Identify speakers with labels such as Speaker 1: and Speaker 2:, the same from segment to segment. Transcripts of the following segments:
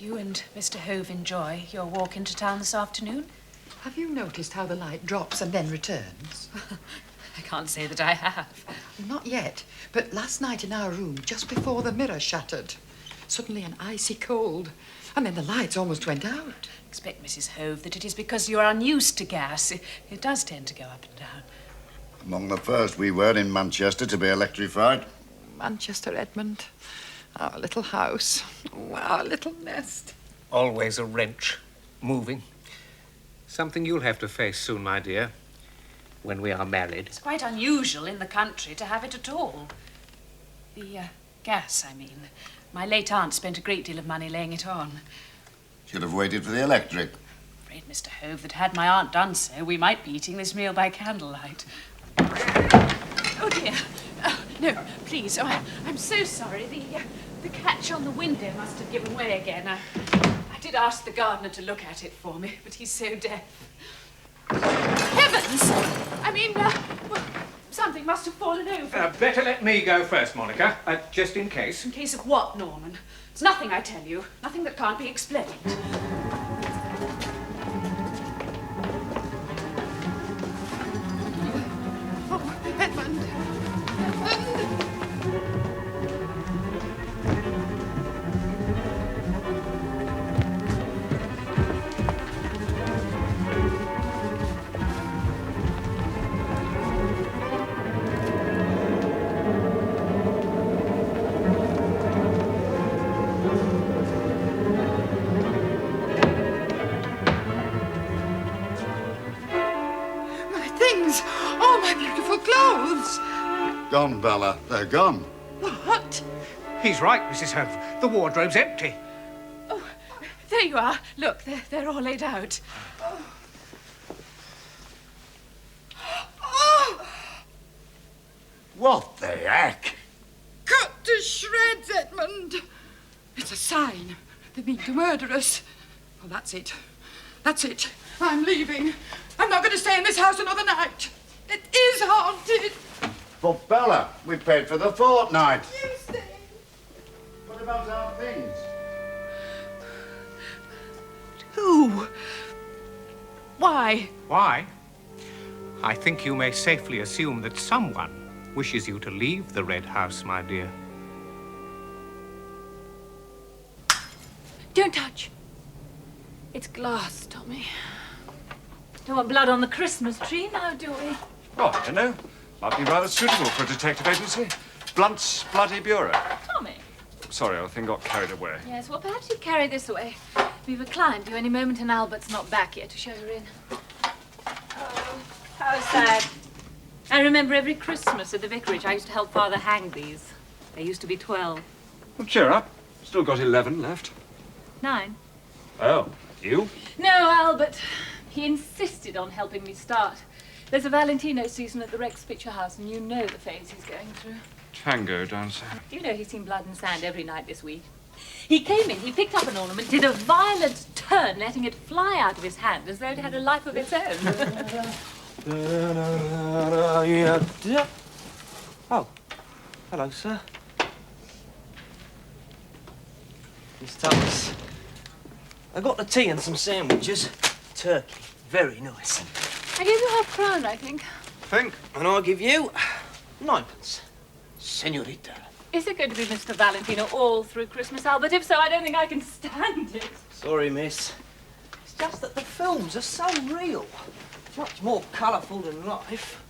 Speaker 1: Do you and Mr. Hove enjoy your walk into town this afternoon?
Speaker 2: Have you noticed how the light drops and then returns?
Speaker 1: I can't say that I have.
Speaker 2: Not yet, but last night in our room, just before the mirror shattered, suddenly an icy cold, and then the lights almost went out.
Speaker 1: Expect, Mrs. Hove, that it is because you are unused to gas. It does tend to go up and down.
Speaker 3: Among the first we were in Manchester to be electrified.
Speaker 2: Manchester, Edmund. Our little house. Oh, our little nest.
Speaker 4: Always a wrench. Moving. Something you'll have to face soon, my dear. When we are married.
Speaker 1: It's quite unusual in the country to have it at all. The gas, I mean. My late aunt spent a great deal of money laying it on.
Speaker 3: Should have waited for the electric.
Speaker 1: Afraid, Mr. Hove, that had my aunt done so, we might be eating this meal by candlelight. Oh, dear. Oh, no, please. Oh, I'm so sorry. The catch on the window must have given way again. I did ask the gardener to look at it for me, but he's so deaf. Heavens! I mean, well, something must have fallen over.
Speaker 4: Better let me go first, Monica, just in case.
Speaker 1: In case of what, Norman? It's nothing, I tell you. Nothing that can't be explained.
Speaker 2: Oh, Edmund. Edmund. Oh, my beautiful clothes!
Speaker 3: Gone, Bella. They're gone.
Speaker 2: What?
Speaker 4: He's right, Mrs. Hove. The wardrobe's empty.
Speaker 1: Oh, there you are. Look, they're all laid out.
Speaker 2: Oh!
Speaker 3: What the heck?
Speaker 2: Cut to shreds, Edmund! It's a sign. They mean to murder us. Well, that's it. That's it. I'm leaving. I'm not going to stay in this house another night. It is haunted.
Speaker 3: But Bella, we paid for the fortnight.
Speaker 2: You stay.
Speaker 3: What about our things?
Speaker 1: Who? Why?
Speaker 4: Why? I think you may safely assume that someone wishes you to leave the Red House, my dear.
Speaker 1: Don't touch. It's glass, Tommy. Don't want blood on the Christmas tree now, do we?
Speaker 5: Oh, I don't know. Might be rather suitable for a detective agency. Blunt's Bloody Bureau.
Speaker 1: Tommy.
Speaker 5: Sorry, our thing got carried away.
Speaker 1: Yes, well, perhaps you'd carry this away. We've a client due any moment and Albert's not back yet to show her in. Oh, how sad. I remember every Christmas at the vicarage I used to help Father hang these. There used to be 12.
Speaker 5: Well, cheer up. Still got 11 left.
Speaker 1: 9.
Speaker 5: Oh, you?
Speaker 1: No, Albert. He insisted on helping me start. There's a Valentino season at the Rex Picture House, and you know the phase he's going through.
Speaker 5: Tango dancer.
Speaker 1: Do you know he's seen blood and sand every night this week? He came in, he picked up an ornament, did a violent turn, letting it fly out of his hand as though it had a life of its own.
Speaker 6: Oh, hello, sir. Miss Tuppence. I got the tea and some sandwiches. Turkey, very nice.
Speaker 1: I gave you £half, I think.
Speaker 5: Think.
Speaker 6: And I give you 9pence. Senorita.
Speaker 1: Is it going to be Mr. Valentino all through Christmas, Albert? If so, I don't think I can stand it.
Speaker 6: Sorry, miss. It's just that the films are so real. Much more colourful than life.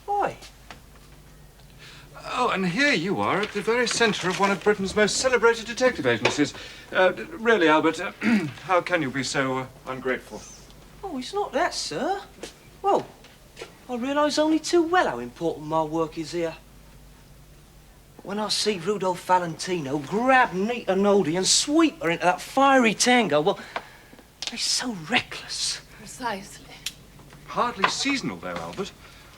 Speaker 6: Why?
Speaker 5: Oh, and here you are at the very centre of one of Britain's most celebrated detective agencies. Really, Albert, how can you be so ungrateful?
Speaker 6: Oh, it's not that, sir. Well, I realise only too well how important my work is here. But when I see Rudolph Valentino grab Nita Noldi and sweep her into that fiery tango, well, they're so reckless.
Speaker 1: Precisely.
Speaker 5: Hardly seasonal, though, Albert.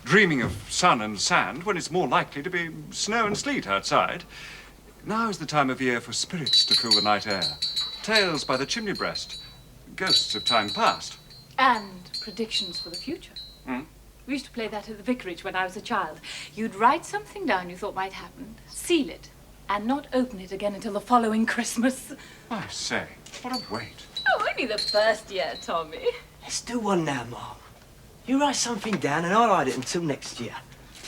Speaker 5: Dreaming of sun and sand when it's more likely to be snow and sleet outside. Now is the time of year for spirits to fill the night air. Tales by the chimney breast. Ghosts of time past.
Speaker 1: And predictions for the future.
Speaker 5: Hmm?
Speaker 1: We used to play that at the vicarage when I was a child. You'd write something down you thought might happen, seal it,
Speaker 7: and not open it again until the following Christmas.
Speaker 5: I say, what a wait.
Speaker 7: Oh, only the first year, Tommy.
Speaker 6: Let's do one now, Mom. You write something down and I'll hide it until next year.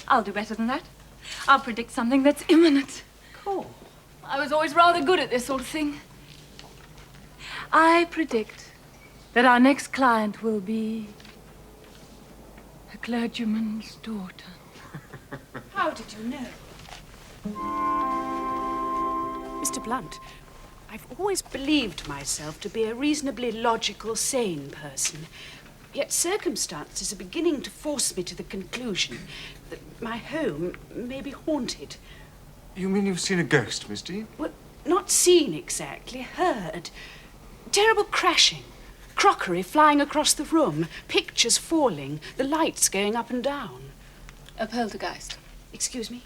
Speaker 7: I'll do better than that. I'll predict something that's imminent.
Speaker 6: Cool.
Speaker 7: I was always rather good at this sort of thing. I predict that our next client will be a clergyman's daughter.
Speaker 1: How did you know? Mr. Blunt, I've always believed myself to be a reasonably logical, sane person. Yet circumstances are beginning to force me to the conclusion that my home may be haunted.
Speaker 5: You mean you've seen a ghost, Miss Dean?
Speaker 1: Well, not seen exactly, heard. Terrible crashing, crockery flying across the room, pictures falling, the lights going up and down.
Speaker 7: A poltergeist.
Speaker 1: Excuse me?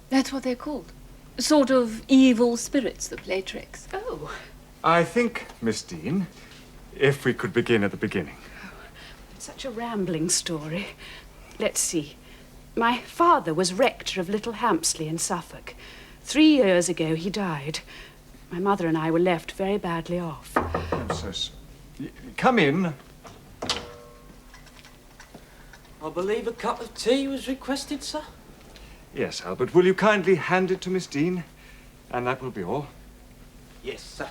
Speaker 7: That's what they're called. Sort of evil spirits that play tricks.
Speaker 1: Oh.
Speaker 5: I think, Miss Dean, if we could begin at the beginning.
Speaker 1: Such a rambling story. Let's see. My father was rector of Little Hampsley in Suffolk. 3 years ago he died. My mother and I were left very badly off.
Speaker 5: I'm so sorry. Come in.
Speaker 6: I believe a cup of tea was requested, sir.
Speaker 5: Yes, Albert, will you kindly hand it to Miss Dean? And that will be all.
Speaker 6: Yes, sir.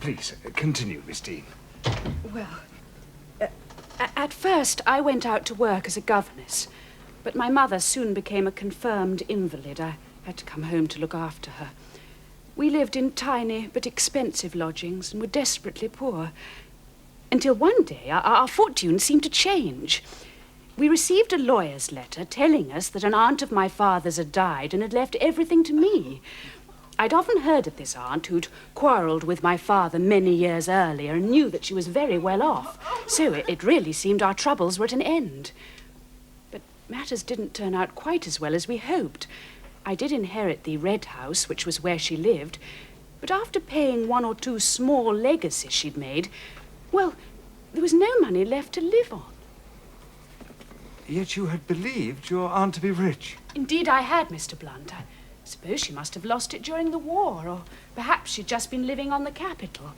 Speaker 5: Please, continue, Miss Dean.
Speaker 1: Well, at first I went out to work as a governess, but my mother soon became a confirmed invalid. I had to come home to look after her. We lived in tiny but expensive lodgings and were desperately poor. Until one day our fortune seemed to change. We received a lawyer's letter telling us that an aunt of my father's had died and had left everything to me. I'd often heard of this aunt who'd quarrelled with my father many years earlier and knew that she was very well off. So it really seemed our troubles were at an end. But matters didn't turn out quite as well as we hoped. I did inherit the Red House, which was where she lived, but after paying 1 or 2 small legacies she'd made, well, there was no money left to live on.
Speaker 5: Yet you had believed your aunt to be rich.
Speaker 1: Indeed I had, Mr. Blunt. I suppose she must have lost it during the war, or perhaps she'd just been living on the capital.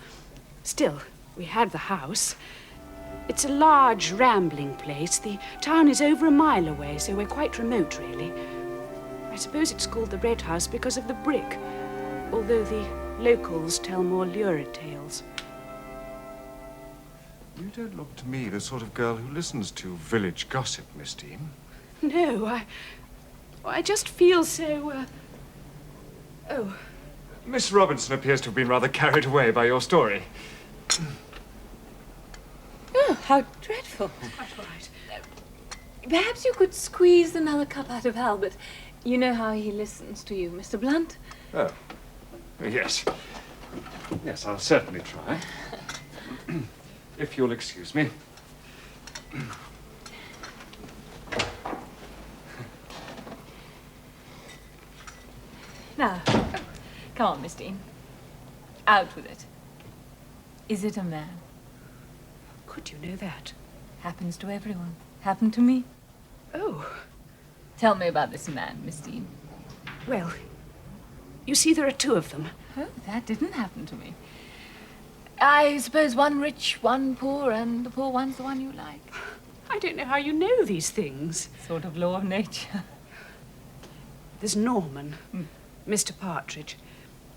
Speaker 1: Still, we had the house. It's a large, rambling place. The town is over a mile away, so we're quite remote, really. I suppose it's called the Red House because of the brick, although the locals tell more lurid tales.
Speaker 5: You don't look to me the sort of girl who listens to village gossip, Miss Dean.
Speaker 1: No, I just feel so, Oh.
Speaker 5: Miss Robinson appears to have been rather carried away by your story.
Speaker 7: Oh, how dreadful.
Speaker 1: Quite all right.
Speaker 7: Perhaps you could squeeze another cup out of Albert. You know how he listens to you, Mr. Blunt.
Speaker 5: Oh, yes. Yes, I'll certainly try. If you'll excuse me.
Speaker 7: Now, come on, Miss Dean. Out with it. Is it a man?
Speaker 1: Could you know that?
Speaker 7: Happens to everyone. Happened to me.
Speaker 1: Oh.
Speaker 7: Tell me about this man, Miss Dean.
Speaker 1: Well, you see, there are 2 of them.
Speaker 7: Oh, that didn't happen to me. I suppose one rich, one poor, and the poor one's the one you like.
Speaker 1: I don't know how you know these things.
Speaker 7: Sort of law of nature.
Speaker 1: There's Norman, Mr. Partridge.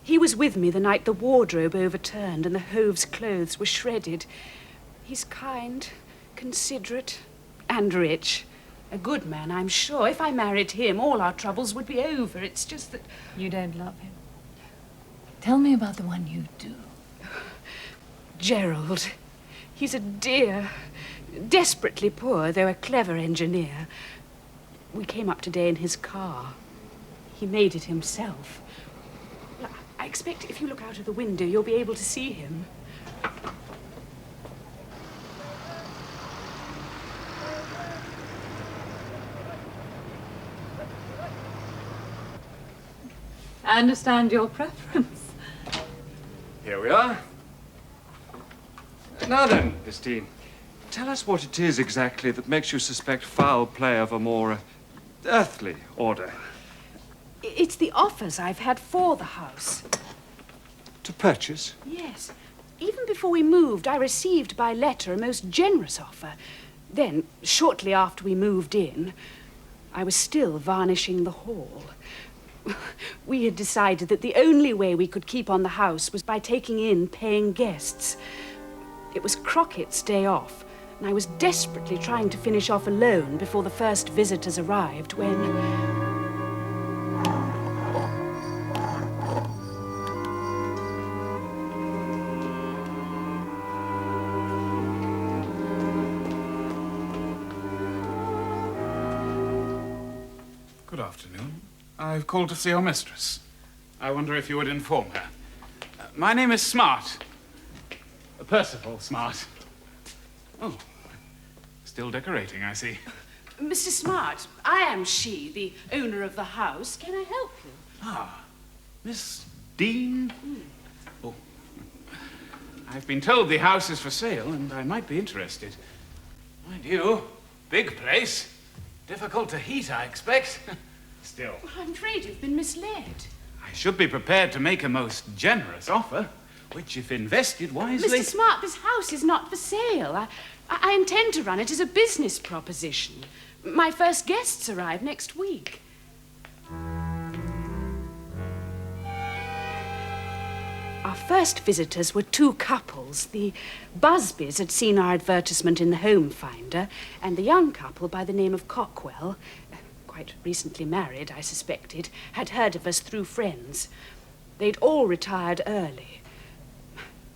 Speaker 1: He was with me the night the wardrobe overturned and the Hove's clothes were shredded. He's kind, considerate, and rich. A good man, I'm sure. If I married him, all our troubles would be over. It's just that...
Speaker 7: You don't love him. Tell me about the one you do.
Speaker 1: Gerald. He's a dear. Desperately poor, though a clever engineer. We came up today in his car. He made it himself. I expect if you look out of the window, you'll be able to see him.
Speaker 7: I understand your preference.
Speaker 5: Here we are. Now then, Miss Dean, Tell us what it is exactly that makes you suspect foul play of a more earthly order.
Speaker 1: It's the offers I've had for the house.
Speaker 5: To purchase?
Speaker 1: Yes. Even before we moved, I received by letter a most generous offer. Then, shortly after we moved in, I was still varnishing the hall. We had decided that the only way we could keep on the house was by taking in paying guests. It was Crockett's day off, and I was desperately trying to finish off a loan before the first visitors arrived when...
Speaker 8: Good afternoon. I've called to see your mistress. I wonder if you would inform her. My name is Smart. Percival Smart. Oh, still decorating, I see.
Speaker 1: Mr. Smart, I am she, the owner of the house. Can I help you?
Speaker 8: Ah, Miss Dean? Oh, I've been told the house is for sale, and I might be interested. Mind you, big place. Difficult to heat, I expect. Still.
Speaker 1: Well, I'm afraid you've been misled.
Speaker 8: I should be prepared to make a most generous offer, which, if invested wisely...
Speaker 1: Mr. Smart, this house is not for sale. I intend to run it as a business proposition. My first guests arrive next week. Our first visitors were two couples. The Busbys had seen our advertisement in the Home Finder, and the young couple by the name of Cockwell, quite recently married, I suspected, had heard of us through friends. They'd all retired early.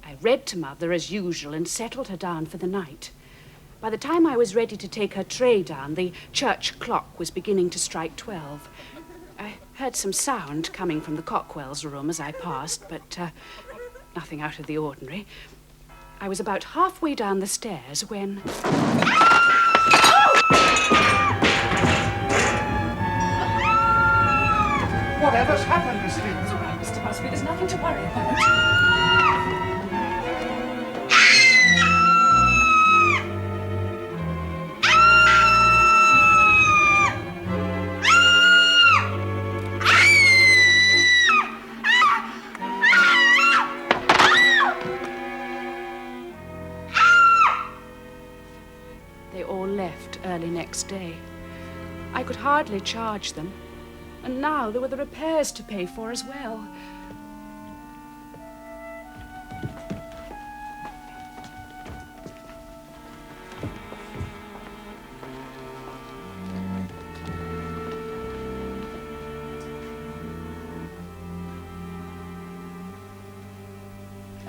Speaker 1: I read to Mother as usual and settled her down for the night. By the time I was ready to take her tray down, the church clock was beginning to strike 12. I heard some sound coming from the Cockwells' room as I passed, but nothing out of the ordinary. I was about halfway down the stairs when...
Speaker 8: Whatever's happened, Miss Dean?
Speaker 1: It's all right, Mr. Busby. There's nothing to worry about. They all left early next day. I could hardly charge them. And now there were the repairs to pay for as well.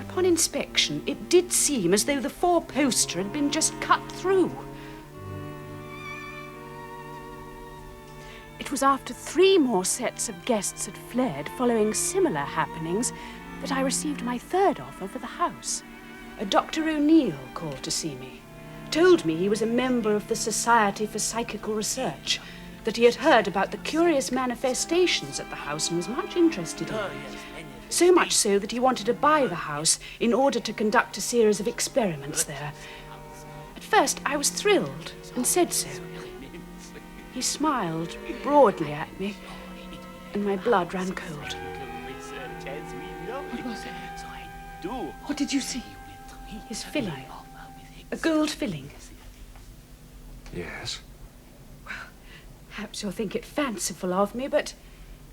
Speaker 1: Upon inspection, it did seem as though the four-poster had been just cut through. It was after 3 more sets of guests had fled following similar happenings that I received my third offer for the house. A Dr. O'Neill called to see me, told me he was a member of the Society for Psychical Research, that he had heard about the curious manifestations at the house and was much interested in them. So much so that he wanted to buy the house in order to conduct a series of experiments there. At first I was thrilled and said so. He smiled broadly at me, and my blood ran cold.
Speaker 2: What was it? What did you see?
Speaker 1: His filling. A gold filling.
Speaker 5: Yes.
Speaker 1: Perhaps you'll think it fanciful of me, but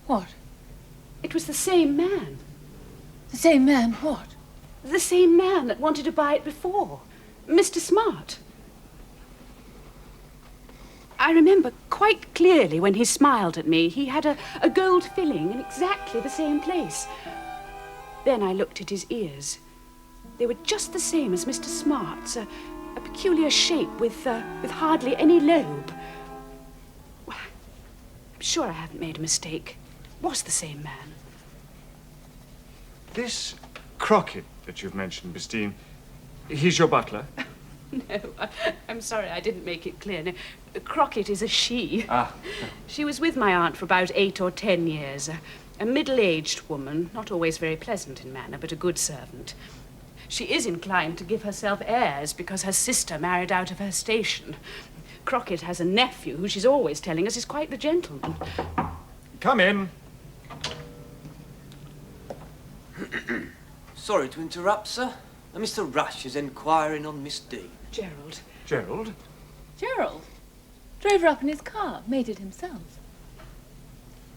Speaker 2: What?
Speaker 1: it was the same man.
Speaker 2: The same man, what?
Speaker 1: The same man that wanted to buy it before. Mr. Smart. I remember quite clearly when he smiled at me. He had a gold filling in exactly the same place. Then I looked at his ears. They were just the same as Mr. Smart's, a peculiar shape with hardly any lobe. Well, I'm sure I haven't made a mistake. It was the same man.
Speaker 5: This Crockett that you've mentioned, Miss Dean, he's your butler?
Speaker 1: No, I'm sorry, I didn't make it clear. No, Crockett is a she.
Speaker 5: Ah.
Speaker 1: She was with my aunt for about 8 or 10 years. A middle-aged woman, not always very pleasant in manner, but a good servant. she is inclined to give herself airs because her sister married out of her station. Crockett has a nephew who she's always telling us is quite the gentleman.
Speaker 5: Come in.
Speaker 6: Sorry to interrupt, sir. Mr. Rush is inquiring on Miss Dean.
Speaker 1: Gerald.
Speaker 5: Gerald?
Speaker 7: Gerald drove her up in his car, made it himself.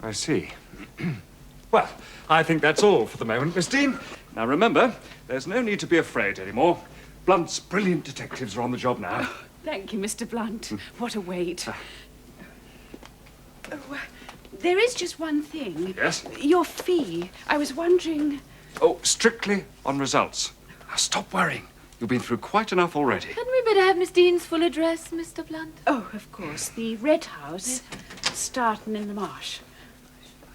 Speaker 5: I see. Well, I think that's all for the moment, Miss Dean. Now remember, there's no need to be afraid anymore. Blunt's brilliant detectives are on the job now.
Speaker 1: Thank you, Mr. Blunt. What a wait. There is just one thing.
Speaker 5: Yes?
Speaker 1: Your fee. I was wondering...
Speaker 5: Oh, strictly on results. Now stop worrying. You've been through quite enough already.
Speaker 7: Hadn't we better have Miss Dean's full address, Mr. Blunt?
Speaker 1: Oh, of course. The Red House, starting in the marsh.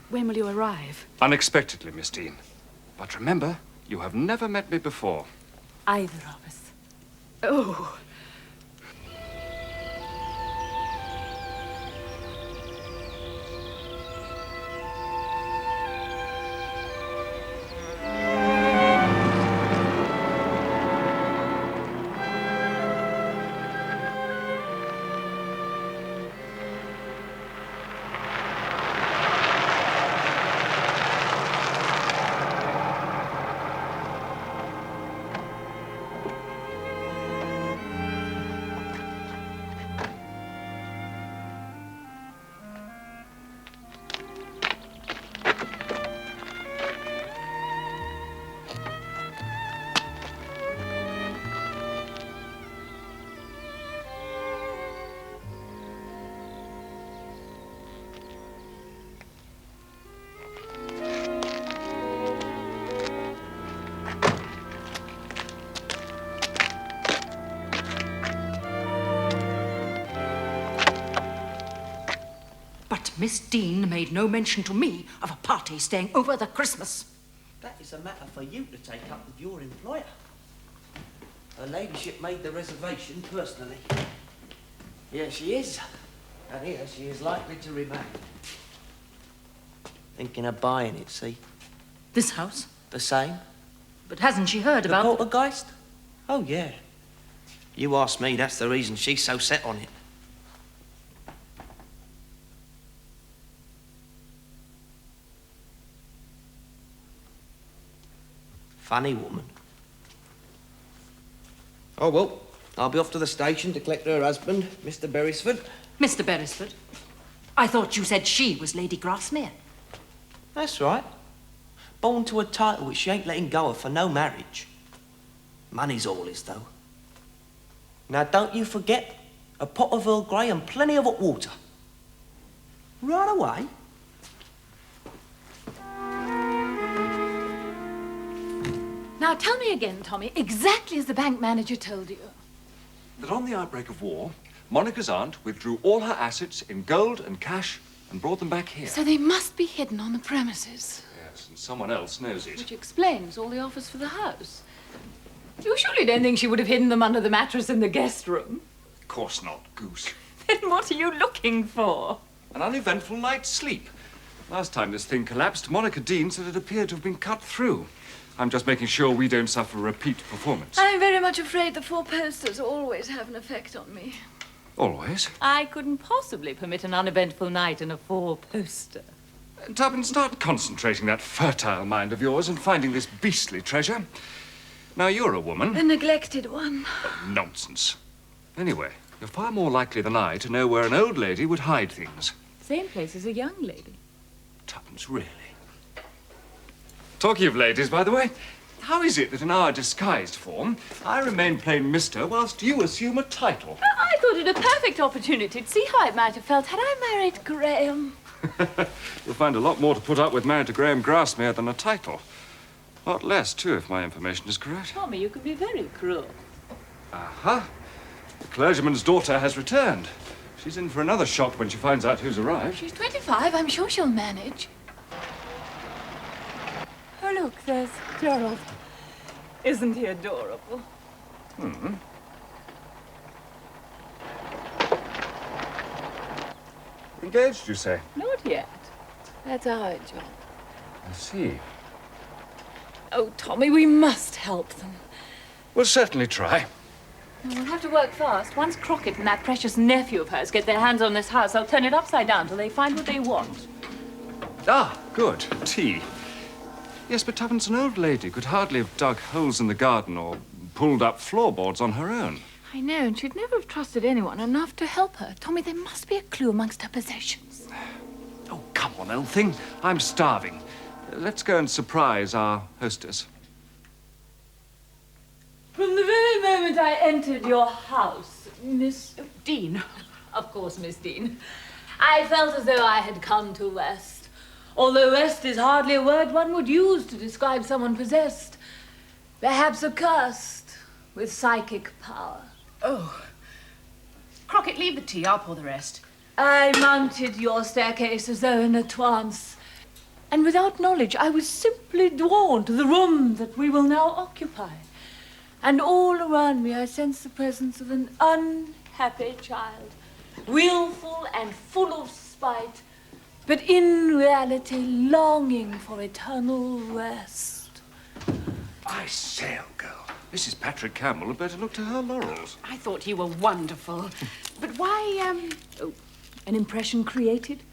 Speaker 1: When will you arrive?
Speaker 5: Unexpectedly, Miss Dean. But remember, you have never met me before.
Speaker 1: Either of us. Oh.
Speaker 2: Miss Dean made no mention to me of a party staying over the Christmas.
Speaker 6: That is a matter for you to take up with your employer. Her ladyship made the reservation personally. Here she is, and here she is likely to remain. Thinking of buying it, see?
Speaker 2: This house?
Speaker 6: The same.
Speaker 2: But hasn't she heard
Speaker 6: The
Speaker 2: about...
Speaker 6: poltergeist? Oh, yeah. You ask me, that's the reason she's so set on it. Funny woman. Oh, well, I'll be off to the station to collect her husband, Mr. Beresford.
Speaker 2: Mr. Beresford? I thought you said she was Lady Grassmere.
Speaker 6: That's right. Born to a title which she ain't letting go of for no marriage. Money's all is, though. Now, don't you forget, a pot of Earl Grey and plenty of hot water. Right away.
Speaker 7: Now tell me again, Tommy, exactly as the bank manager told you.
Speaker 5: That on the outbreak of war, Monica's aunt withdrew all her assets in gold and cash and brought them back here.
Speaker 7: So they must be hidden on the premises.
Speaker 5: Yes, and someone else knows it.
Speaker 7: Which explains all the offers for the house. You surely don't think she would have hidden them under the mattress in the guest room?
Speaker 5: Of course not, Goose.
Speaker 7: Then what are you looking for?
Speaker 5: An uneventful night's sleep. Last time this thing collapsed, Monica Dean said it appeared to have been cut through. I'm just making sure we don't suffer a repeat performance.
Speaker 7: I'm very much afraid the 4 posters always have an effect on me.
Speaker 5: Always?
Speaker 7: I couldn't possibly permit an uneventful night in a 4-poster.
Speaker 5: Tuppence, start concentrating that fertile mind of yours and finding this beastly treasure. Now, you're a woman.
Speaker 7: A neglected one.
Speaker 5: Nonsense. Anyway, you're far more likely than I to know where an old lady would hide things.
Speaker 7: Same place as a young lady.
Speaker 5: Tuppence, really? Talking of ladies, by the way, how is it that in our disguised form, I remain plain Mr. whilst you assume a title?
Speaker 7: I thought it a perfect opportunity to see how I might have felt had I married Graham.
Speaker 5: You'll find a lot more to put up with married to Graham Grassmere than a title. A lot less, too, if my information is correct.
Speaker 7: Tommy, you can be very cruel.
Speaker 5: Aha. The clergyman's daughter has returned. She's in for another shock when she finds out who's arrived.
Speaker 7: She's 25. I'm sure she'll manage. Oh, look, there's Gerald. Isn't he adorable?
Speaker 5: Hmm. Engaged, you say?
Speaker 7: Not yet. That's our job.
Speaker 5: I see.
Speaker 7: Oh, Tommy, we must help them.
Speaker 5: We'll certainly try.
Speaker 7: We'll have to work fast. Once Crockett and that precious nephew of hers get their hands on this house, they'll turn it upside down till they find what they want.
Speaker 5: Ah, good. Tea. Yes, but Tuppence, an old lady could hardly have dug holes in the garden or pulled up floorboards on her own.
Speaker 7: I know, and she'd never have trusted anyone enough to help her. Tommy, there must be a clue amongst her possessions.
Speaker 5: Oh, come on, old thing. I'm starving. Let's go and surprise our hostess.
Speaker 7: From the very moment I entered your house, Miss
Speaker 1: Dean.
Speaker 7: Of course, Miss Dean, I felt as though I had come to rest. Although rest is hardly a word one would use to describe someone possessed. Perhaps accursed with psychic power.
Speaker 1: Oh. Crockett, leave the tea. I'll pour the rest.
Speaker 7: I mounted your staircase as though in a trance. And without knowledge, I was simply drawn to the room that we will now occupy. And all around me, I sensed the presence of an unhappy child, willful and full of spite, but in reality longing for eternal rest.
Speaker 5: I say, old girl, Mrs. Patrick Campbell had better look to her laurels.
Speaker 1: I thought you were wonderful. But why,
Speaker 7: Oh, an impression created,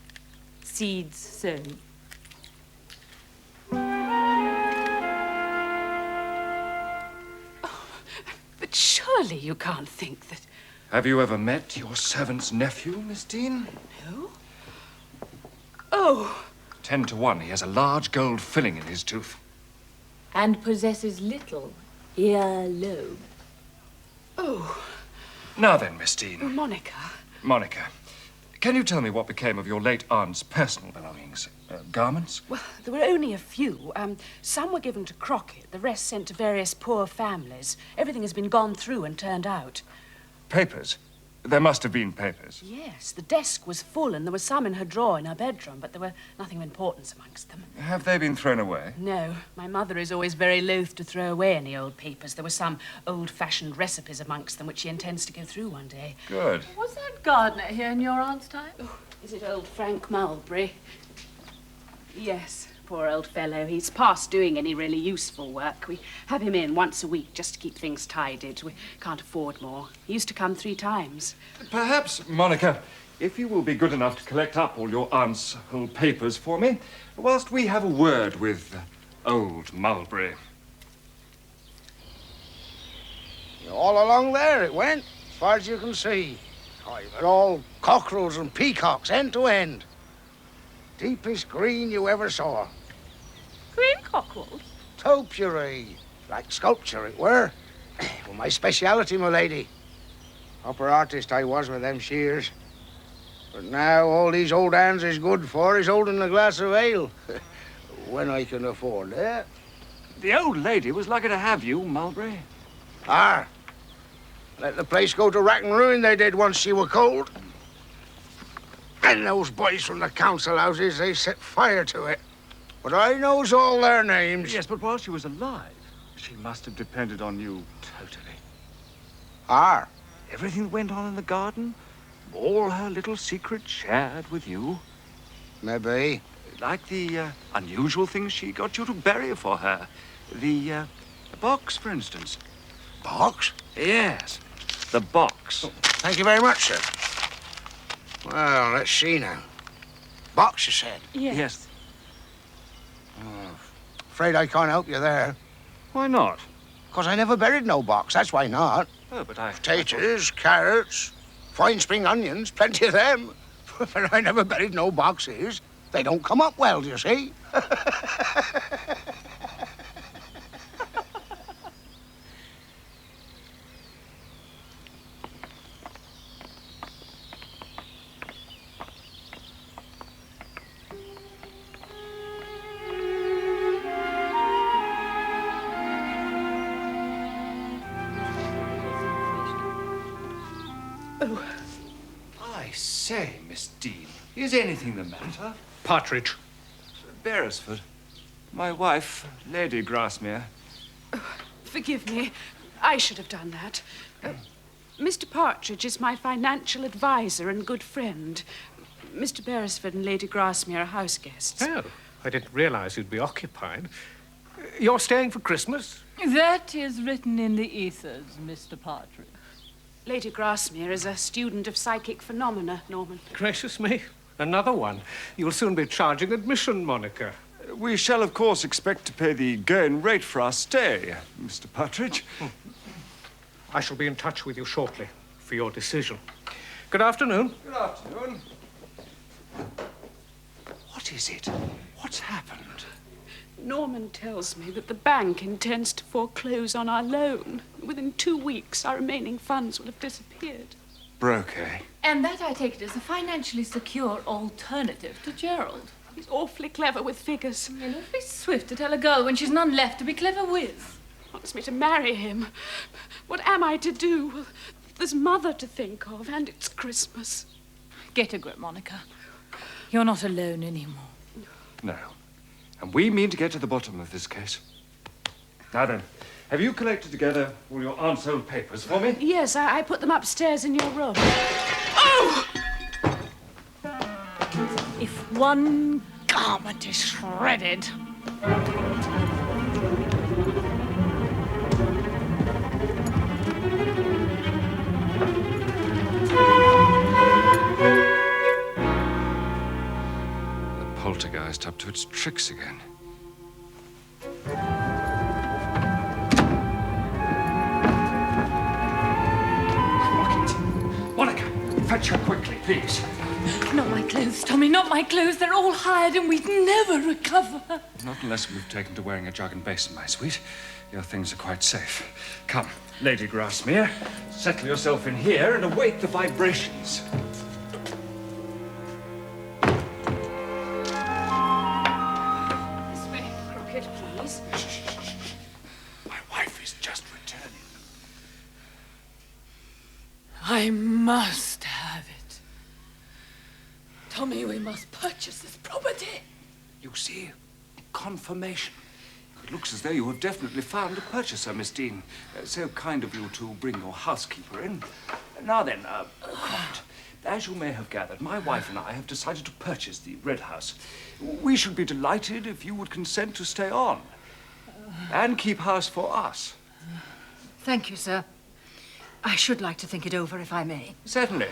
Speaker 7: seeds sown.
Speaker 1: But surely you can't think that...
Speaker 5: Have you ever met your servant's nephew, Miss Dean?
Speaker 1: No? Oh.
Speaker 5: 10 to 1, he has a large gold filling in his tooth.
Speaker 7: And possesses little earlobe.
Speaker 1: Oh.
Speaker 5: Now then, Miss Dean.
Speaker 1: Monica.
Speaker 5: Monica, can you tell me what became of your late aunt's personal belongings? Garments?
Speaker 1: Well, there were only a few. Some were given to Crockett, the rest sent to various poor families. Everything has been gone through and turned out.
Speaker 5: Papers? There must have been papers.
Speaker 1: Yes, the desk was full and there were some in her drawer in her bedroom, but there were nothing of importance amongst them.
Speaker 5: Have they been thrown away?
Speaker 1: No, my mother is always very loath to throw away any old papers. There were some old-fashioned recipes amongst them which she intends to go through one day.
Speaker 5: Good.
Speaker 7: Was that gardener here in your aunt's time?
Speaker 1: Oh, is it old Frank Mulberry? Yes, poor old fellow. He's past doing any really useful work. We have him in once a week just to keep things tidied. We can't afford more. He used to come 3 times.
Speaker 5: Perhaps, Monica, if you will be good enough to collect up all your aunt's old papers for me, whilst we have a word with old Mulberry.
Speaker 9: All along there it went, as far as you can see. But all cockerels and peacocks, end to end. Deepest green you ever saw.
Speaker 7: Green cockerels?
Speaker 9: Topiary, like sculpture it were. Well, my speciality, my lady. Upper artist I was with them shears. But now all these old hands is good for is holding a glass of ale. When I can afford it.
Speaker 5: The old lady was lucky to have you, Mulberry.
Speaker 9: Ah, let the place go to rack and ruin they did once she were cold. And those boys from the council houses, they set fire to it. But I knows all their names.
Speaker 5: Yes, but while she was alive, she must have depended on you totally.
Speaker 9: Ah.
Speaker 5: Everything that went on in the garden, all her little secrets shared with you.
Speaker 9: Maybe.
Speaker 5: Like the unusual things she got you to bury for her. The box, for instance.
Speaker 9: Box?
Speaker 5: Yes, the box.
Speaker 9: Oh, thank you very much, sir. Well, let's see now. Box, you said?
Speaker 5: Yes.
Speaker 9: Oh, afraid I can't help you there.
Speaker 5: Why not?
Speaker 9: 'Cause I never buried no box, that's why not.
Speaker 5: Oh, but
Speaker 9: Potatoes, carrots, fine spring onions, plenty of them. But I never buried no boxes. They don't come up well, do you see?
Speaker 5: I say, Miss Dean, is anything the matter?
Speaker 4: Partridge.
Speaker 5: Beresford. My wife, Lady Grasmere.
Speaker 1: Forgive me. I should have done that. Mr. Partridge is my financial advisor and good friend. Mr. Beresford and Lady Grasmere are house guests.
Speaker 4: Oh, I didn't realize you'd be occupied. You're staying for Christmas?
Speaker 7: That is written in the ethers, Mr. Partridge.
Speaker 1: Lady Grasmere is a student of psychic phenomena, Norman.
Speaker 4: Gracious me, another one. You'll soon be charging admission, Monica.
Speaker 5: We shall, of course, expect to pay the going rate for our stay, Mr. Partridge.
Speaker 4: I shall be in touch with you shortly for your decision. Good afternoon.
Speaker 5: Good afternoon. What is it? What's happened?
Speaker 1: Norman tells me that the bank intends to foreclose on our loan. Within 2 weeks, our remaining funds will have disappeared.
Speaker 5: Broke, eh?
Speaker 7: And that, I take it, is a financially secure alternative to Gerald.
Speaker 1: He's awfully clever with figures.
Speaker 7: You're awfully swift to tell a girl when she's none left to be clever with.
Speaker 1: Wants me to marry him. What am I to do? Well, there's Mother to think of, and it's Christmas.
Speaker 7: Get a grip, Monica. You're not alone anymore.
Speaker 5: No. And we mean to get to the bottom of this case. Now then, have you collected together all your aunt's old papers for me?
Speaker 1: Yes, I put them upstairs in your room. Oh!
Speaker 7: If one garment is shredded...
Speaker 5: Poltergeist up to its tricks again. Monica, fetch her quickly, please.
Speaker 7: Not my clothes, Tommy, not my clothes. They're all hired and we'd never recover.
Speaker 5: Not unless we've taken to wearing a jug and basin, my sweet. Your things are quite safe. Come, Lady Grasmere, settle yourself in here and await the vibrations.
Speaker 1: Please.
Speaker 5: My wife is just returning.
Speaker 7: I must have it. Tommy, we must purchase this property.
Speaker 5: You see, confirmation. It looks as though you have definitely found a purchaser, Miss Dean. So kind of you to bring your housekeeper in. Now then, Croft, as you may have gathered, my wife and I have decided to purchase the Red House. We should be delighted if you would consent to stay on and keep house for us.
Speaker 10: Thank you, sir. I should like to think it over, if I may.
Speaker 5: Certainly.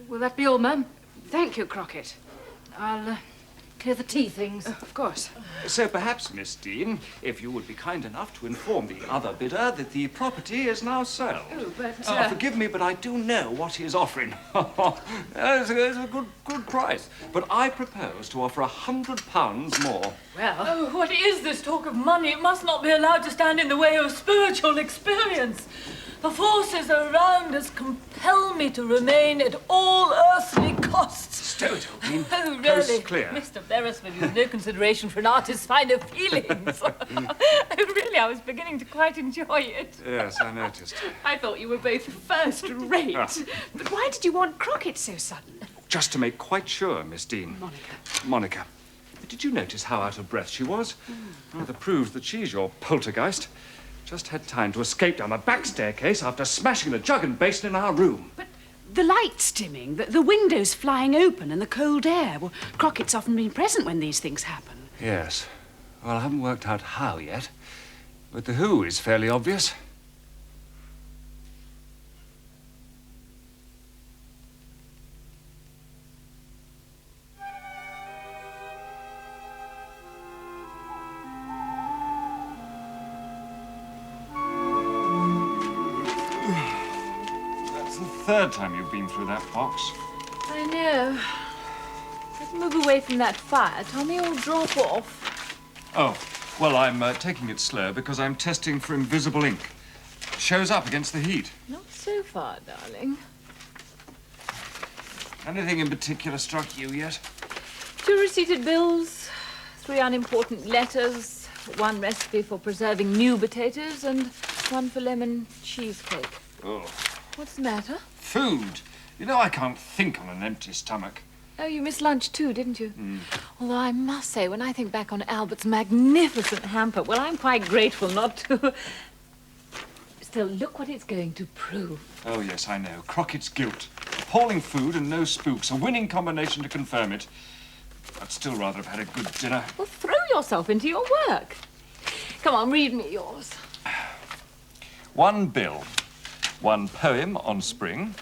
Speaker 10: Will that be all, ma'am?
Speaker 1: Thank you, Crockett.
Speaker 10: I'll clear the tea things.
Speaker 1: Of course.
Speaker 5: So perhaps, Miss Dean, if you would be kind enough to inform the other bidder that the property is now sold.
Speaker 1: Oh, but...
Speaker 5: Forgive me, but I do know what he is offering. It's a good price. But I propose to offer £100 more.
Speaker 7: Well... Oh, what is this talk of money? It must not be allowed to stand in the way of spiritual experience. The forces around us compel me to remain at all earthly costs.
Speaker 5: Stow it, Dean.
Speaker 7: Oh,
Speaker 5: Coast
Speaker 7: really?
Speaker 5: clear.
Speaker 7: Mr. Beresford, you've no consideration for an artist's finer feelings. Oh, really, I was beginning to quite enjoy it.
Speaker 5: Yes, I noticed.
Speaker 1: I thought you were both first-rate. But why did you want Crockett so sudden?
Speaker 5: Just to make quite sure, Miss Dean. Monica, did you notice how out of breath she was? Rather proves that she's your poltergeist. Just had time to escape down the back staircase after smashing the jug and basin in our room.
Speaker 1: But the lights dimming, the windows flying open and the cold air. Well, Crockett's often been present when these things happen.
Speaker 5: Yes. Well, I haven't worked out how yet. But the who is fairly obvious. Third time you've been through that box.
Speaker 7: I know. Let's move away from that fire, Tommy, or drop off.
Speaker 5: Oh, well, I'm taking it slow because I'm testing for invisible ink. Shows up against the heat.
Speaker 7: Not so far, darling.
Speaker 5: Anything in particular struck you yet?
Speaker 7: 2 receipted bills, 3 unimportant letters, 1 recipe for preserving new potatoes, and 1 for lemon cheesecake.
Speaker 5: Oh.
Speaker 7: What's the matter?
Speaker 5: Food. You know I can't think on an empty stomach.
Speaker 7: Oh, you missed lunch too, didn't you? Although I must say, when I think back on Albert's magnificent hamper, well, I'm quite grateful not to... Still, look what it's going to prove.
Speaker 5: Oh, yes, I know. Crockett's guilt. Appalling food and no spooks. A winning combination to confirm it. I'd still rather have had a good dinner.
Speaker 7: Well, throw yourself into your work. Come on, read me yours.
Speaker 5: 1 bill, 1 poem on spring,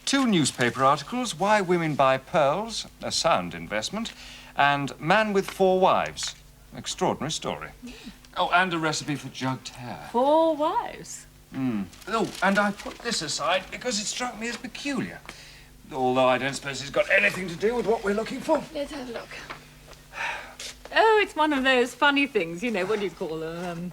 Speaker 5: 2 newspaper articles, Why Women Buy Pearls, a sound investment, and Man with 4 Wives. Extraordinary story. Oh, and a recipe for jugged hare.
Speaker 7: 4 wives?
Speaker 5: Oh, and I put this aside because it struck me as peculiar. Although I don't suppose it's got anything to do with what we're looking for.
Speaker 7: Let's have a look. Oh, it's one of those funny things, you know, what do you call them?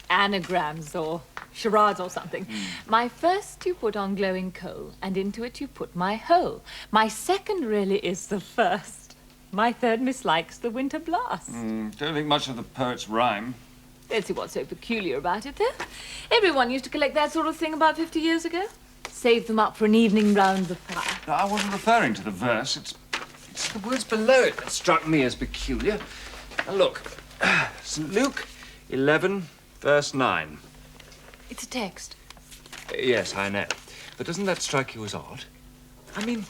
Speaker 7: Anagrams or charades or something. My first you put on glowing coal, and into it you put my whole. My second really is the first. My third mislikes the winter blast.
Speaker 5: Don't think much of the poet's rhyme.
Speaker 7: Let's see what's so peculiar about it, though. Everyone used to collect that sort of thing about 50 years ago. Save them up for an evening round the fire.
Speaker 5: No, I wasn't referring to the verse. It's the words below it that struck me as peculiar. Now look, St. Luke 11, verse 9.
Speaker 7: It's a text.
Speaker 5: Yes, I know. But doesn't that strike you as odd? I mean,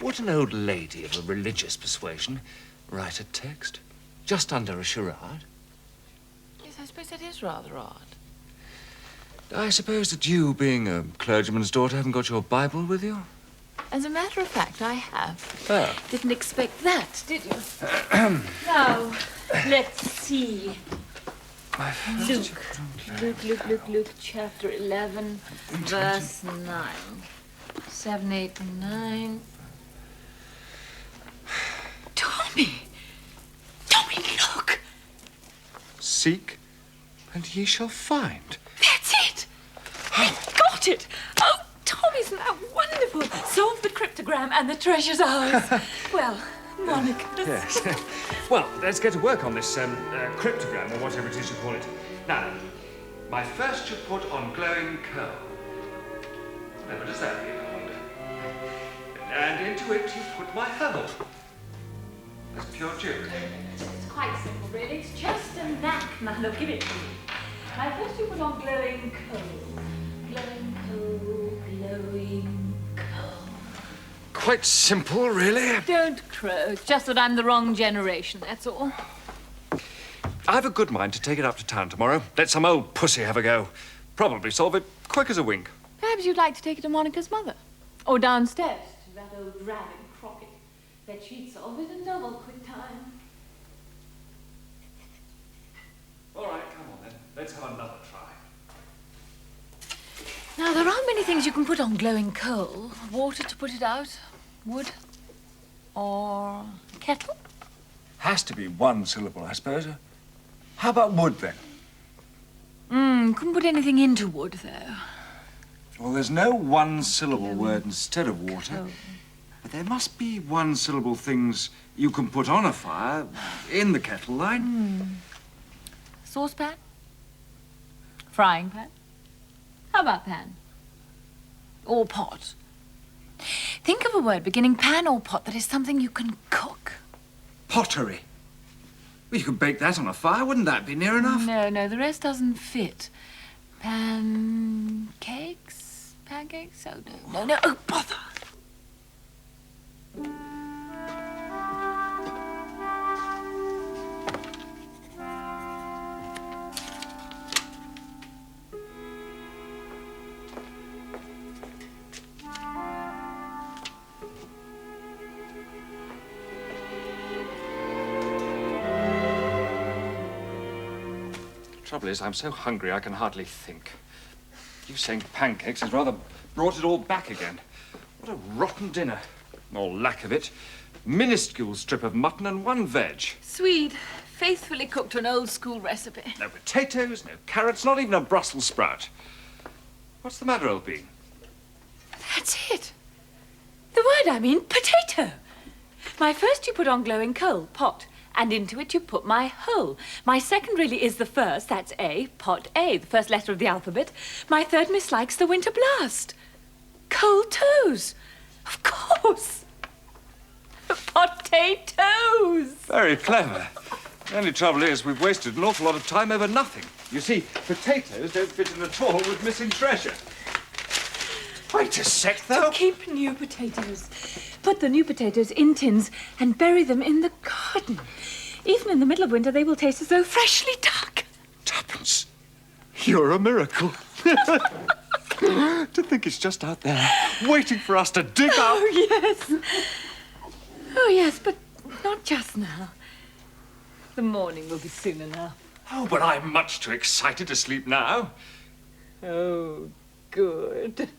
Speaker 5: would an old lady of a religious persuasion write a text just under a charade?
Speaker 7: Yes, I suppose that is rather odd.
Speaker 5: I suppose that you, being a clergyman's daughter, haven't got your Bible with you?
Speaker 7: As a matter of fact, I have.
Speaker 5: Oh.
Speaker 7: Didn't expect that, did you? Now, let's see. Luke, chapter 11, verse 9. 7, 8, 9. Tommy! Tommy, look!
Speaker 5: Seek, and ye shall find.
Speaker 7: That's it! We got it! Oh, Tom, isn't that wonderful? Solved the cryptogram and the treasure's ours. Well, Monica.
Speaker 5: Yes. Well, let's get to work on this cryptogram, or whatever it is you call it. Now, my first you put on glowing coal. Whatever does that mean, I wonder? And into it you put my hurdle. That's pure jewelry.
Speaker 7: It's quite simple, really. It's just a knack. Now, look, give it to me. My first you put on glowing coal. Glowing coal, glowing coal.
Speaker 5: Quite simple, really.
Speaker 7: Don't crow. It's just that I'm the wrong generation, that's all.
Speaker 5: I've a good mind to take it up to town tomorrow. Let some old pussy have a go. Probably solve it quick as a wink.
Speaker 7: Perhaps you'd like to take it to Monica's mother. Or downstairs to that old dragon Crockett. Bet she'd solve it in double quick time.
Speaker 5: All right, come on then. Let's have another try.
Speaker 7: Now, there aren't many things you can put on glowing coal. Water to put it out, wood, or kettle.
Speaker 5: Has to be 1 syllable, I suppose. How about wood, then?
Speaker 7: Couldn't put anything into wood, though.
Speaker 5: Well, there's no 1 syllable word instead of water.
Speaker 7: Coal.
Speaker 5: But there must be 1 syllable things you can put on a fire in the kettle line.
Speaker 7: Saucepan? Frying pan? How about pan? Or pot? Think of a word beginning pan or pot that is something you can cook.
Speaker 5: Pottery. Well, you could bake that on a fire, wouldn't that be near enough?
Speaker 7: No, the rest doesn't fit. Pancakes? Pancakes? Oh, no. Oh, bother!
Speaker 5: Trouble is, I'm so hungry I can hardly think. You saying pancakes has rather brought it all back again. What a rotten dinner. Or lack of it. Minuscule strip of mutton and 1 veg.
Speaker 7: Sweet, faithfully cooked to an old school recipe.
Speaker 5: No potatoes, no carrots, not even a Brussels sprout. What's the matter, old bean?
Speaker 7: That's it. The word I mean, potato. My first you put on glowing coal, pot. And into it you put my whole. My second really is the first, that's A, pot A, the first letter of the alphabet. My third mislikes the winter blast. Cold toes. Of course. Potatoes.
Speaker 5: Very clever. The only trouble is we've wasted an awful lot of time over nothing. You see, potatoes don't fit in at all with missing treasure. Wait a sec, though.
Speaker 7: To keep new potatoes. Put the new potatoes in tins and bury them in the garden. Even in the middle of winter, they will taste as though freshly dug.
Speaker 5: Tuppence. Tuppence, you're a miracle. To think it's just out there, waiting for us to dig up.
Speaker 7: Oh, yes. Oh, yes, but not just now. The morning will be soon enough.
Speaker 5: Oh, but I'm much too excited to sleep now.
Speaker 7: Oh, good.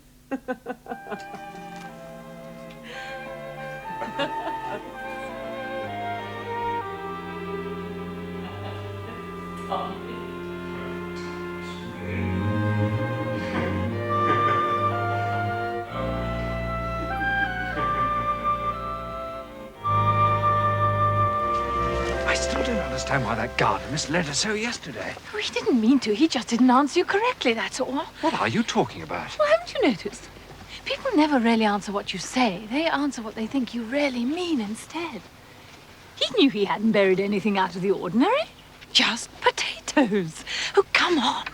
Speaker 5: I still don't understand why that gardener misled us so yesterday.
Speaker 7: Oh, he didn't mean to. He just didn't answer you correctly, that's all.
Speaker 5: What are you talking about?
Speaker 7: Well, haven't you noticed? People never really answer what you say. They answer what they think you really mean instead. He knew he hadn't buried anything out of the ordinary. Just potatoes. Oh, come on.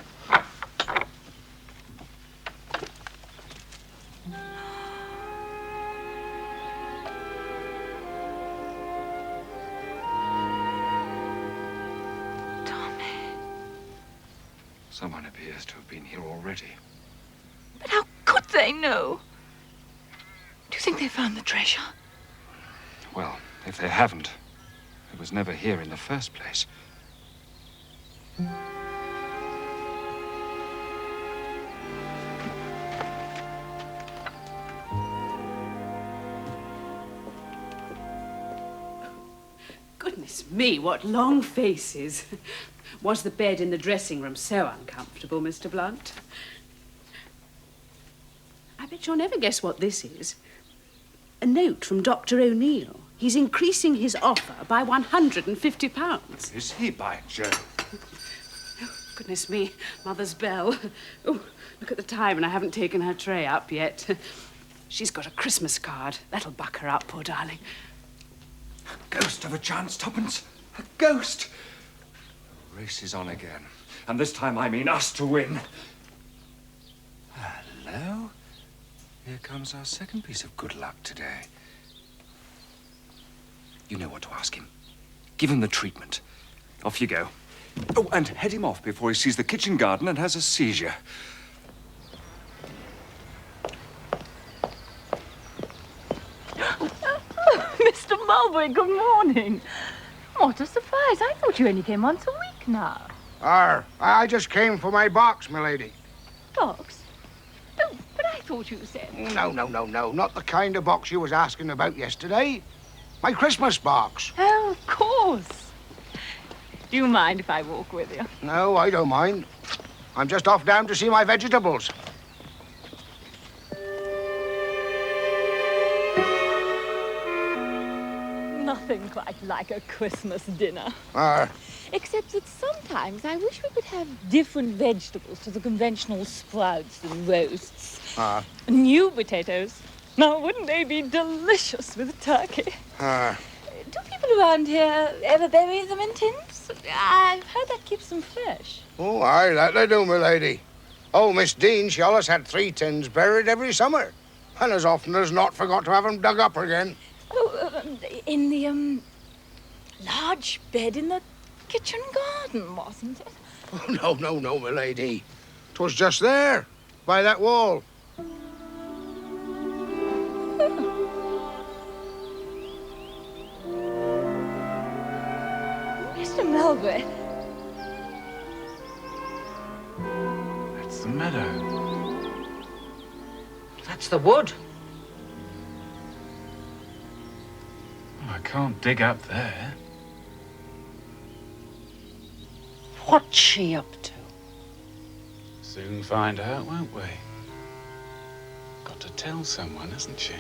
Speaker 5: Someone appears to have been here already.
Speaker 7: But how could they know? Do you think they found the treasure?
Speaker 5: Well, if they haven't, it was never here in the first place.
Speaker 1: Goodness me, what long faces. Was the bed in the dressing room so uncomfortable, Mr. Blunt? I bet you'll never guess what this is. A note from Dr. O'Neill. He's increasing his offer by £150.
Speaker 5: Is he, by Jove?
Speaker 1: Oh, goodness me, Mother's bell. Oh, look at the time, and I haven't taken her tray up yet. She's got a Christmas card. That'll buck her up, poor darling.
Speaker 5: A ghost of a chance, Tuppence. A ghost. The race is on again. And this time I mean us to win. Hello? Here comes our second piece of good luck today. You know what to ask him. Give him the treatment. Off you go. Oh, and head him off before he sees the kitchen garden and has a seizure.
Speaker 7: Mr. Mulberry, good morning. What a surprise. I thought you only came once a week now.
Speaker 9: I just came for my box, milady.
Speaker 7: Box? Oh, but I thought you said...
Speaker 9: No. Not the kind of box you was asking about yesterday. My Christmas box.
Speaker 7: Oh, of course. Do you mind if I walk with you?
Speaker 9: No, I don't mind. I'm just off down to see my vegetables.
Speaker 7: Nothing quite like a Christmas dinner.
Speaker 11: Except that sometimes I wish we could have different vegetables to the conventional sprouts and roasts.
Speaker 7: New potatoes. Now, wouldn't they be delicious with turkey? Do people around here ever bury them in tins? I've heard that keeps them fresh.
Speaker 9: Oh, aye, that they do, milady. Oh, Miss Dean, she always had 3 tins buried every summer. And as often as not forgot to have them dug up again.
Speaker 7: Oh, in the, large bed in the kitchen garden, wasn't it?
Speaker 9: Oh, no, milady. 'Twas just there, by that wall.
Speaker 7: Mr. Mulberry.
Speaker 8: That's the meadow.
Speaker 6: That's the wood.
Speaker 8: I can't dig up there.
Speaker 6: What's she up to?
Speaker 8: Soon find out, won't we? Got to tell someone, hasn't she?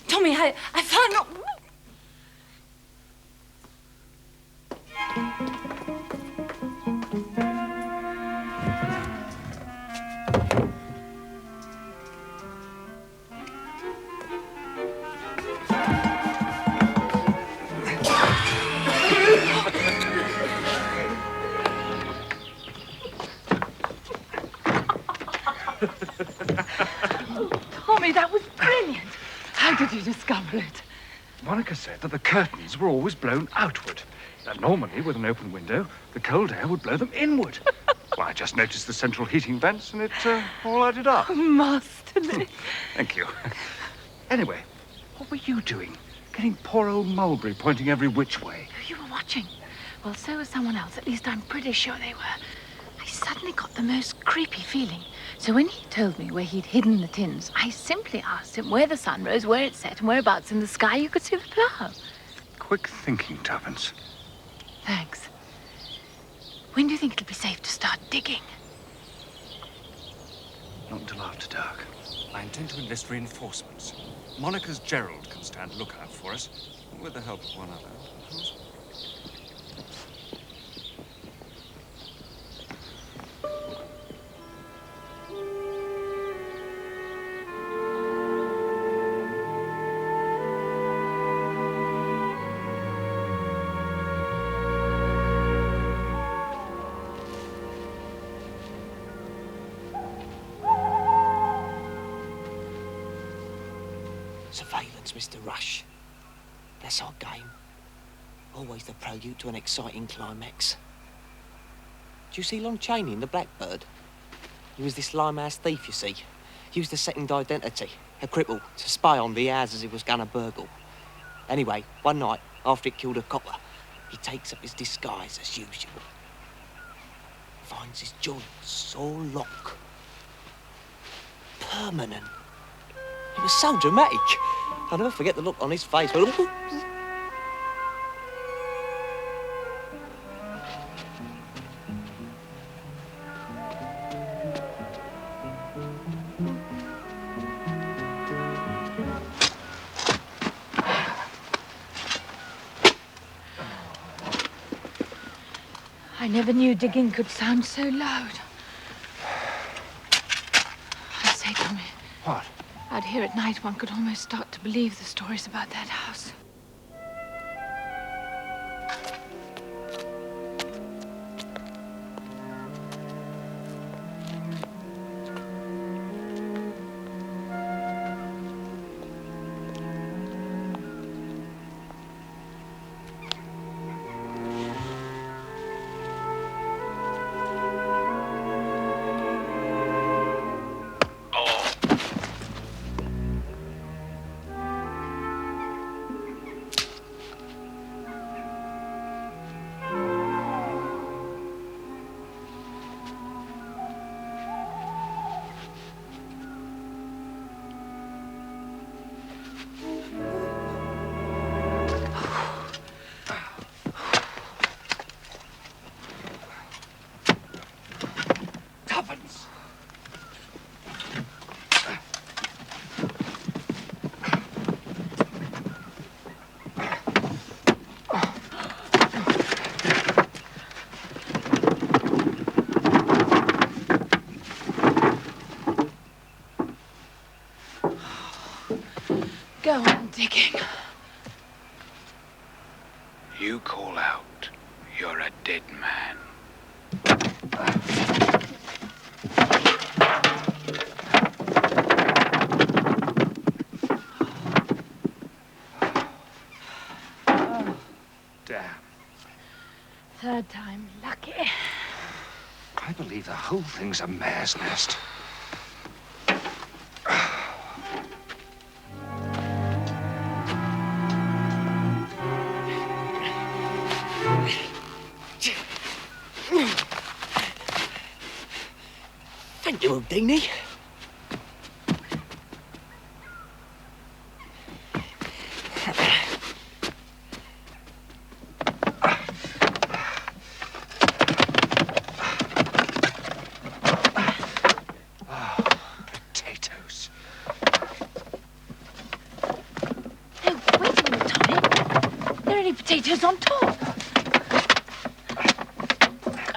Speaker 7: Tommy, I found...
Speaker 10: How did you discover it?
Speaker 5: Monica said that the curtains were always blown outward. That normally, with an open window, the cold air would blow them inward. Well, I just noticed the central heating vents and it all added up.
Speaker 10: Masterly.
Speaker 5: Thank you. Anyway, what were you doing? Getting poor old Mulberry pointing every which way.
Speaker 10: You were watching. Well, so was someone else. At least I'm pretty sure they were. I suddenly got the most creepy feeling. So when he told me where he'd hidden the tins, I simply asked him where the sun rose, where it set, and whereabouts in the sky you could see the plough.
Speaker 5: Quick thinking, Tuppence.
Speaker 10: Thanks. When do you think it'll be safe to start digging?
Speaker 5: Not until after dark.
Speaker 12: I intend to enlist reinforcements. Monica's Gerald can stand lookout for us, with the help of one other, of course.
Speaker 6: Surveillance, Mr. Rush. That's our game. Always the prelude to an exciting climax. Do you see Lon Chaney in The Blackbird? He was this limehouse thief, you see. Used a second identity, a cripple, to spy on the houses he was gonna burgle. Anyway, one night, after it killed a copper, he takes up his disguise as usual. Finds his joints all locked. Permanent. It was so dramatic. I'll never forget the look on his face.
Speaker 10: I never knew digging could sound so loud. I say, Tommy.
Speaker 5: What?
Speaker 10: Out here at night, one could almost start to believe the stories about that house. Go on digging.
Speaker 13: You call out, you're a dead man.
Speaker 5: Damn.
Speaker 10: Third time lucky.
Speaker 5: I believe the whole thing's a mare's nest.
Speaker 6: Thank you, Houdini.
Speaker 5: Potatoes.
Speaker 10: No, wait a minute, Tommy. There are any potatoes on top.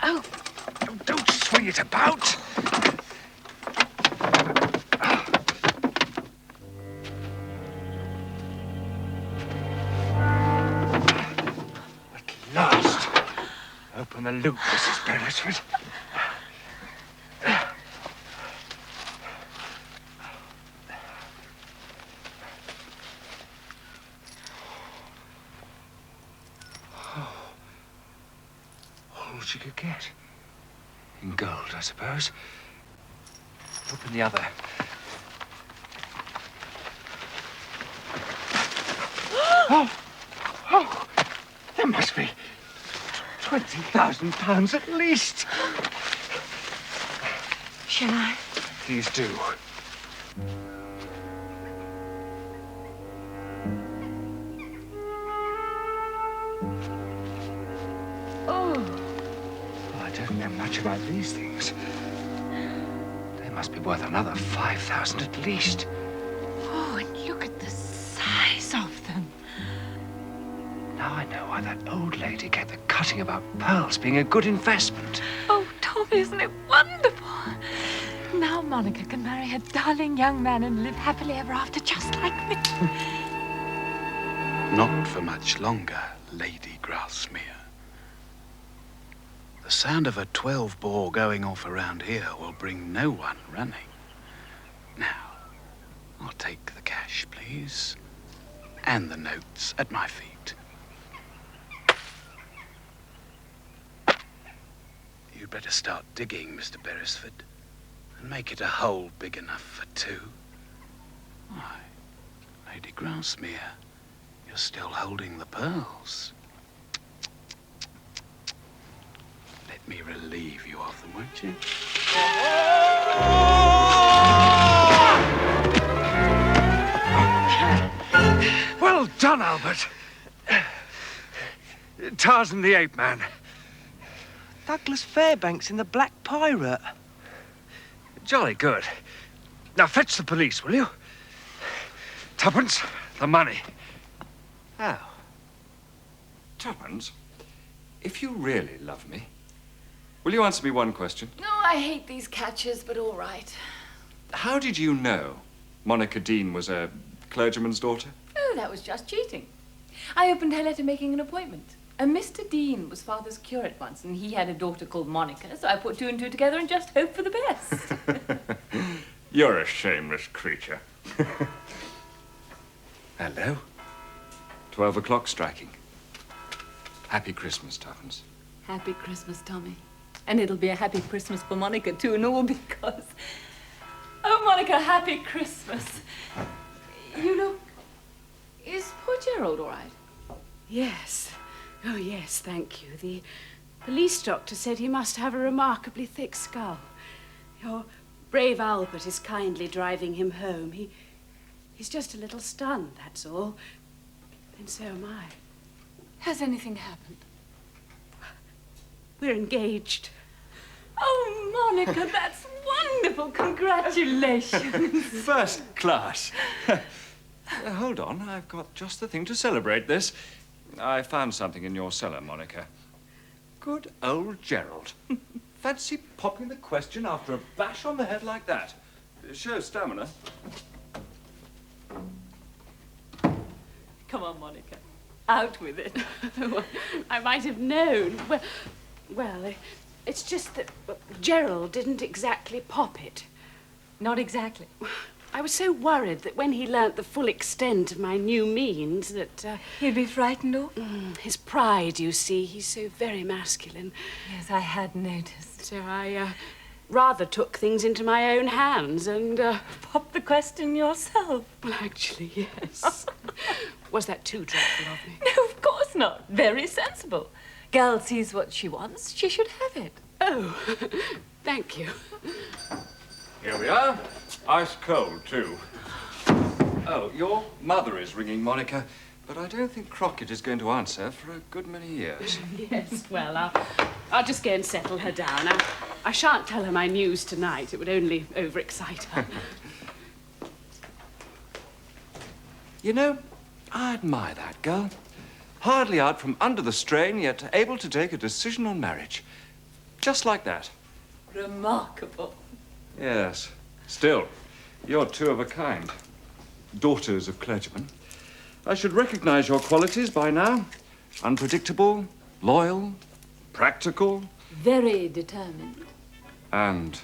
Speaker 10: Oh.
Speaker 5: Don't swing it about. At last. Open the loop, Mrs. Beresford. she could get. In gold, I suppose. Open the other. Oh, there must be £20,000 at least.
Speaker 11: Shall I?
Speaker 5: Please do. I don't know much about these things. They must be worth another 5,000 at least.
Speaker 10: Oh, and look at the size of them.
Speaker 5: Now I know why that old lady kept the cutting about pearls being a good investment.
Speaker 10: Oh, Tom, isn't it wonderful? Now Monica can marry her darling young man and live happily ever after, just like me.
Speaker 13: Not for much longer, Lady Grasmere. The sound of a 12-bore going off around here will bring no one running. Now, I'll take the cash, please, and the notes at my feet. You'd better start digging, Mr. Beresford, and make it a hole big enough for two. Why, Lady Grasmere, you're still holding the pearls. Let me relieve you of them, won't you?
Speaker 5: Well done, Albert. Tarzan the Ape Man.
Speaker 6: Douglas Fairbanks in the Black Pirate.
Speaker 5: Jolly good. Now fetch the police, will you? Tuppence, the money.
Speaker 12: Oh. Tuppence, if you really love me, will you answer me one question?
Speaker 1: No, I hate these catches, but all right.
Speaker 12: How did you know Monica Dean was a clergyman's daughter?
Speaker 1: Oh, that was just cheating. I opened her letter making an appointment. And Mr. Dean was father's curate once, and he had a daughter called Monica, so I put two and two together and just hoped for the best.
Speaker 5: You're a shameless creature.
Speaker 12: Hello. 12 o'clock striking. Happy Christmas, Tuppence.
Speaker 1: Happy Christmas, Tommy. And it'll be a happy Christmas for Monica, too, and all because... Oh, Monica, happy Christmas. You look... Is poor Gerald all right?
Speaker 14: Yes. Oh, yes, thank you. The police doctor said he must have a remarkably thick skull. Your brave Albert is kindly driving him home. He's just a little stunned, that's all. And so am I.
Speaker 1: Has anything happened?
Speaker 14: We're engaged.
Speaker 1: Oh, Monica, that's wonderful. Congratulations.
Speaker 5: First class. Hold on, I've got just the thing to celebrate this. I found something in your cellar, Monica. Good old Gerald. Fancy popping the question after a bash on the head like that. Shows stamina.
Speaker 1: Come on, Monica. Out with it.
Speaker 14: Well, I might have known. Well, it's just that Gerald didn't exactly pop it.
Speaker 1: Not exactly.
Speaker 14: I was so worried that when he learnt the full extent of my new means that...
Speaker 1: He'd be frightened off?
Speaker 14: His pride, you see. He's so very masculine.
Speaker 1: Yes, I had noticed.
Speaker 14: So I rather took things into my own hands and...
Speaker 1: Popped the question yourself?
Speaker 14: Well, actually, yes. Was that too dreadful of me?
Speaker 1: No, of course not. Very sensible. Girl sees what she wants, she should have it.
Speaker 14: Oh, thank you.
Speaker 5: Here we are. Ice cold, too. Oh, your mother is ringing, Monica, but I don't think Crockett is going to answer for a good many years.
Speaker 14: Yes, well, I'll just go and settle her down. I shan't tell her my news tonight. It would only overexcite her.
Speaker 5: You know, I admire that girl. Hardly out from under the strain, yet able to take a decision on marriage. Just like that.
Speaker 1: Remarkable.
Speaker 5: Yes. Still, you're two of a kind. Daughters of clergymen. I should recognize your qualities by now. Unpredictable, loyal, practical.
Speaker 1: Very determined.
Speaker 5: And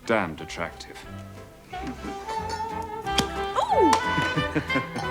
Speaker 5: damned attractive.
Speaker 1: Oh!